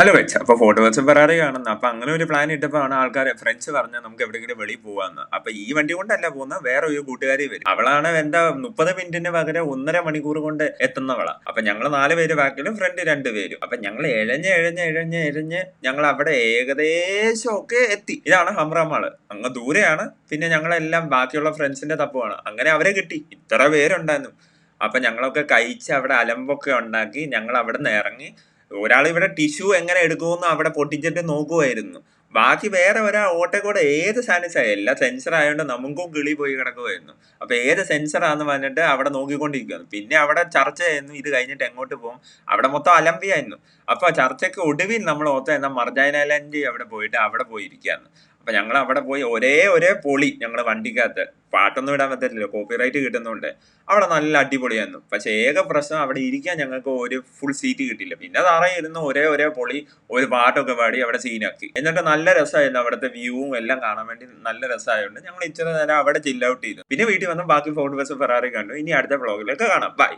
Hello വെച്ച് അപ്പൊ photo വെച്ച് ഫെറാറി കാണുന്ന അപ്പൊ അങ്ങനെ ഒരു പ്ലാൻ ഇട്ടപ്പോഴാണ് ആൾക്കാർ ഫ്രണ്ട്സ് പറഞ്ഞ നമുക്ക് എവിടെയെങ്കിലും വെളിയിൽ പോവാന്ന്. അപ്പൊ ഈ വണ്ടി കൊണ്ടല്ല പോകുന്നത്, വേറെ ഒരു കൂട്ടുകാരി വരും. അവളാണ് എന്താ 30 മിനിറ്റിന് പകരം 1.5 മണിക്കൂർ കൊണ്ട് എത്തുന്നവളാ. അപ്പൊ ഞങ്ങൾ 4 പേര് ബാക്കിലും ഫ്രണ്ട് 2 പേരും. അപ്പൊ ഞങ്ങൾ എഴഞ്ഞ് ഞങ്ങൾ അവിടെ ഏകദേശം ഒക്കെ എത്തി. ഇതാണ് ഹംറമാള്, അങ്ങ് ദൂരെയാണ്. പിന്നെ ഞങ്ങളെല്ലാം ബാക്കിയുള്ള ഫ്രണ്ട്സിന്റെ തപ്പുമാണ്. അങ്ങനെ അവരെ കിട്ടി, ഇത്ര പേരുണ്ടായിരുന്നു. അപ്പൊ ഞങ്ങളൊക്കെ കഴിച്ച് അവിടെ അലമ്പൊക്കെ ഉണ്ടാക്കി ഞങ്ങൾ അവിടെ നിന്ന് ഇറങ്ങി. ഒരാൾ ഇവിടെ ടിഷ്യൂ എങ്ങനെ എടുക്കുമെന്ന് അവിടെ പൊട്ടിച്ചിട്ട് നോക്കുമായിരുന്നു. ബാക്കി വേറെ ഒരാൾ ഓട്ടക്കൂടെ ഏത് സാനിറ്റൈസർ, എല്ലാം സെൻസർ ആയതുകൊണ്ട് നമുക്കും കിളി പോയി കിടക്കുമായിരുന്നു. അപ്പൊ ഏത് സെൻസറാന്ന് പറഞ്ഞിട്ട് അവിടെ നോക്കിക്കൊണ്ടിരിക്കുകയാണ്. പിന്നെ അവിടെ ചർച്ച ചെയ്യുന്നു, ഇത് കഴിഞ്ഞിട്ട് എങ്ങോട്ട് പോകും. അവിടെ മൊത്തം അലമ്പിയായിരുന്നു. അപ്പൊ ചർച്ചയ്ക്ക് ഒടുവിൽ നമ്മൾ ഓർത്ത എന്നാൽ മർജാനലൻഡ് അവിടെ പോയിട്ട് അവിടെ പോയിരിക്കുകയാണ്. അപ്പൊ ഞങ്ങൾ അവിടെ പോയി ഒരേ പൊളി. ഞങ്ങൾ വണ്ടിക്കകത്ത് പാട്ടൊന്നും ഇടാൻ പറ്റില്ലല്ലോ, കോപ്പിറൈറ്റ് കിട്ടുന്നുണ്ട്. അവിടെ നല്ല അടിപൊളിയായിരുന്നു. പക്ഷെ ഏക പ്രശ്നം അവിടെ ഇരിക്കാൻ ഞങ്ങൾക്ക് ഒരു ഫുൾ സീറ്റ് കിട്ടില്ല. പിന്നെ തറയിൽ ഇരുന്ന് ഒരേ പൊളി ഒരു പാട്ടൊക്കെ പാടി അവിടെ സീനാക്കി. എന്നിട്ട് നല്ല രസമായിരുന്നു. അവിടുത്തെ വ്യൂവും എല്ലാം കാണാൻ വേണ്ടി നല്ല രസമായതുകൊണ്ട് ഞങ്ങൾ ഇച്ചിരി നേരം അവിടെ ചില്ല് ഔട്ട് ചെയ്തു. പിന്നെ വീട്ടിൽ വന്ന് ബാക്കി ഫോർഡ് ബസ് ഫെറാറി കണ്ടു. ഇനി അടുത്ത വ്ളോഗിലൊക്കെ കാണാം. ബൈ.